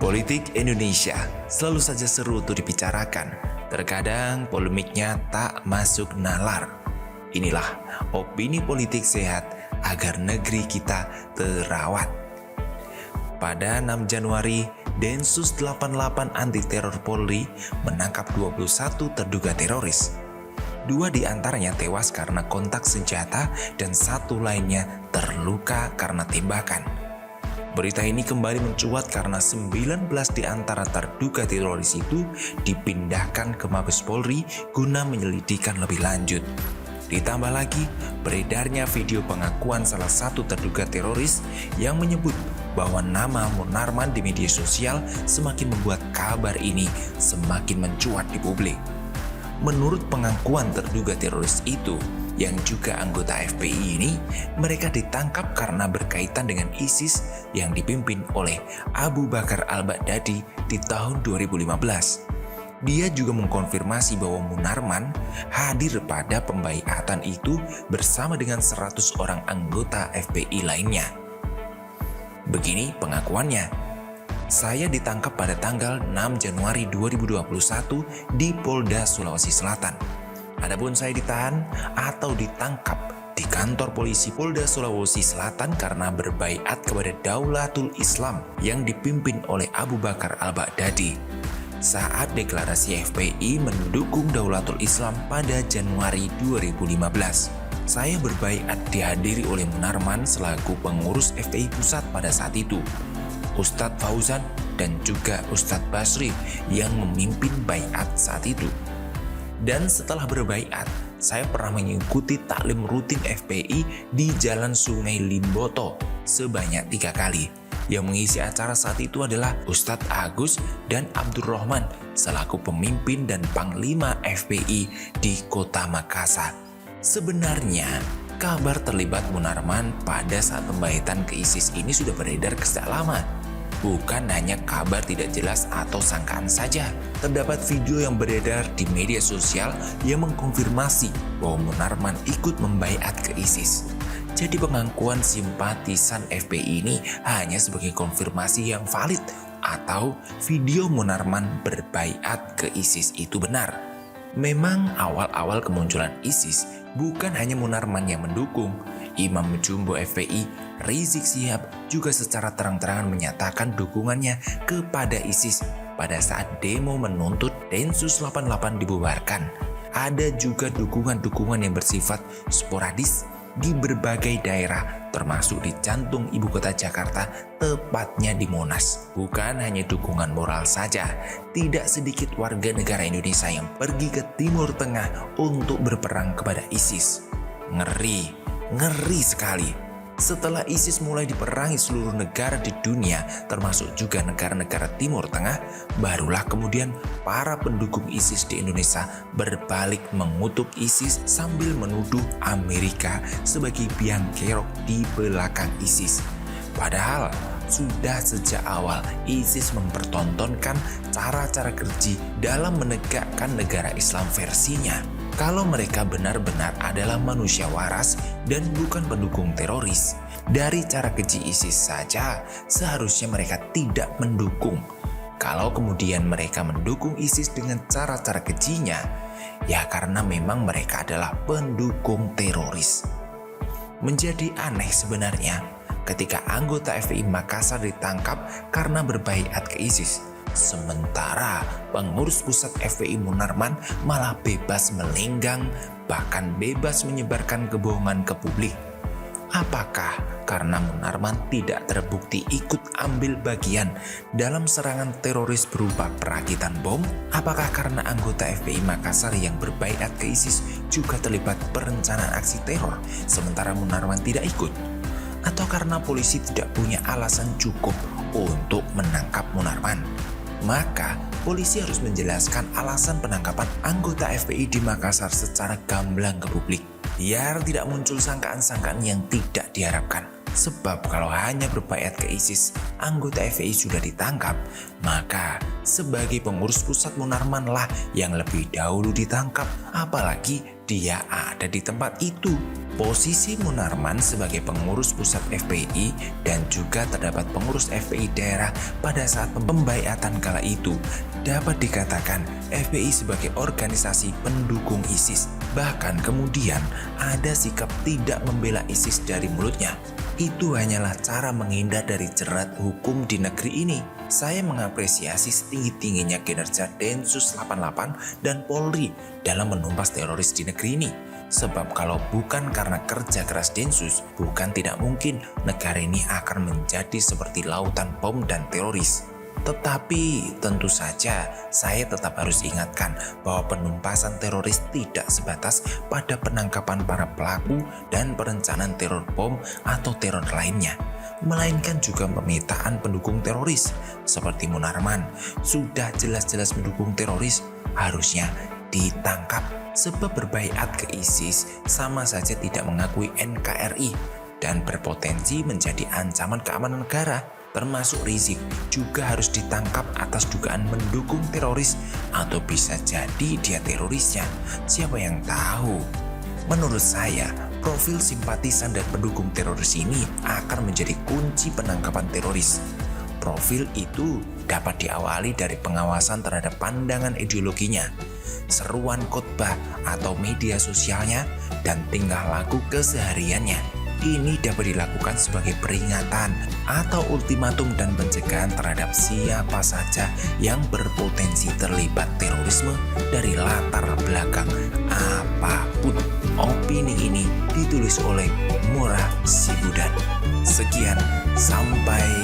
Politik Indonesia selalu saja seru untuk dibicarakan. Terkadang polemiknya tak masuk nalar. Inilah opini politik sehat agar negeri kita terawat. Pada 6 Januari, Densus 88 Anti Teror Polri menangkap 21 terduga teroris. 2 di antaranya tewas karena kontak senjata dan 1 lainnya terluka karena tembakan. Berita ini kembali mencuat karena 19 di antara terduga teroris itu dipindahkan ke Mabes Polri guna menyelidikkan lebih lanjut. Ditambah lagi, beredarnya video pengakuan salah satu terduga teroris yang menyebut bahwa nama Munarman di media sosial semakin membuat kabar ini semakin mencuat di publik. Menurut pengakuan terduga teroris itu, yang juga anggota FPI ini, mereka ditangkap karena berkaitan dengan ISIS yang dipimpin oleh Abu Bakar al-Baghdadi di tahun 2015. Dia juga mengkonfirmasi bahwa Munarman hadir pada pembaiatan itu bersama dengan 100 orang anggota FPI lainnya. Begini pengakuannya, "Saya ditangkap pada tanggal 6 Januari 2021 di Polda Sulawesi Selatan. Adapun saya ditahan atau ditangkap di kantor polisi Polda Sulawesi Selatan karena berbaiat kepada Daulatul Islam yang dipimpin oleh Abu Bakar al-Baghdadi. Saat deklarasi FPI mendukung Daulatul Islam pada Januari 2015. Saya berbaiat dihadiri oleh Munarman selaku pengurus FPI Pusat pada saat itu, Ustadz Fauzan dan juga Ustadz Basri yang memimpin baiat saat itu. Dan setelah berbaiat, saya pernah mengikuti taklim rutin FPI di Jalan Sungai Limboto sebanyak 3 kali. Yang mengisi acara saat itu adalah Ustadz Agus dan Abdurrahman selaku pemimpin dan panglima FPI di kota Makassar. Sebenarnya, kabar terlibat Munarman pada saat pembaiatan ke ISIS ini sudah beredar sejak lama. Bukan hanya kabar tidak jelas atau sangkaan saja. Terdapat video yang beredar di media sosial yang mengkonfirmasi bahwa Munarman ikut membaiat ke ISIS. Jadi pengakuan simpatisan FPI ini hanya sebagai konfirmasi yang valid atau video Munarman berbaiat ke ISIS itu benar. Memang awal-awal kemunculan ISIS bukan hanya Munarman yang mendukung. Imam Jumbo FPI, Rizik Syihab juga secara terang-terangan menyatakan dukungannya kepada ISIS pada saat demo menuntut Densus 88 dibubarkan. Ada juga dukungan-dukungan yang bersifat sporadis di berbagai daerah, termasuk di jantung ibu kota Jakarta, tepatnya di Monas. Bukan hanya dukungan moral saja, tidak sedikit warga negara Indonesia yang pergi ke Timur Tengah untuk berperang kepada ISIS. Ngeri sekali. Setelah ISIS mulai diperangi seluruh negara di dunia, termasuk juga negara-negara Timur Tengah, barulah kemudian para pendukung ISIS di Indonesia berbalik mengutuk ISIS sambil menuduh Amerika sebagai biang kerok di belakang ISIS. Padahal sudah sejak awal ISIS mempertontonkan cara-cara keji dalam menegakkan negara Islam versinya. Kalau mereka benar-benar adalah manusia waras dan bukan pendukung teroris, dari cara keji ISIS saja seharusnya mereka tidak mendukung. Kalau kemudian mereka mendukung ISIS dengan cara-cara kejinya, ya karena memang mereka adalah pendukung teroris. Menjadi aneh sebenarnya ketika anggota FPI Makassar ditangkap karena berbaiat ke ISIS. Sementara pengurus pusat FPI Munarman malah bebas melenggang, bahkan bebas menyebarkan kebohongan ke publik. Apakah karena Munarman tidak terbukti ikut ambil bagian dalam serangan teroris berupa perakitan bom? Apakah karena anggota FPI Makassar yang berbaiat ke ISIS juga terlibat perencanaan aksi teror, sementara Munarman tidak ikut? Atau karena polisi tidak punya alasan cukup untuk menangkap Munarman? Maka polisi harus menjelaskan alasan penangkapan anggota FPI di Makassar secara gamblang ke publik, biar tidak muncul sangkaan-sangkaan yang tidak diharapkan. Sebab kalau hanya berbaiat ke ISIS, anggota FPI sudah ditangkap, maka sebagai pengurus pusat Munarman lah yang lebih dahulu ditangkap, apalagi dia ada di tempat itu. Posisi Munarman sebagai pengurus pusat FPI dan juga terdapat pengurus FPI daerah pada saat pembaiatan kala itu dapat dikatakan FPI sebagai organisasi pendukung ISIS. Bahkan kemudian ada sikap tidak membela ISIS dari mulutnya. Itu hanyalah cara menghindar dari jerat hukum di negeri ini. Saya mengapresiasi setinggi-tingginya kinerja Densus 88 dan Polri dalam menumpas teroris di negeri ini. Sebab kalau bukan karena kerja keras Densus, bukan tidak mungkin negara ini akan menjadi seperti lautan bom dan teroris. Tetapi tentu saja saya tetap harus ingatkan bahwa penumpasan teroris tidak sebatas pada penangkapan para pelaku dan perencanaan teror bom atau teror lainnya, melainkan juga pemetaan pendukung teroris seperti Munarman. Sudah jelas-jelas mendukung teroris, harusnya ditangkap. Sebab berbaiat ke ISIS sama saja tidak mengakui NKRI dan berpotensi menjadi ancaman keamanan negara. Termasuk Rizik juga harus ditangkap atas dugaan mendukung teroris atau bisa jadi dia terorisnya. Siapa yang tahu? Menurut saya, profil simpatisan dan pendukung teroris ini akan menjadi kunci penangkapan teroris. Profil itu dapat diawali dari pengawasan terhadap pandangan ideologinya, seruan khotbah atau media sosialnya, dan tingkah laku kesehariannya. Ini dapat dilakukan sebagai peringatan atau ultimatum dan pencegahan terhadap siapa saja yang berpotensi terlibat terorisme dari latar belakang apapun. Opini ini ditulis oleh Murah Sibudan. Sekian, sampai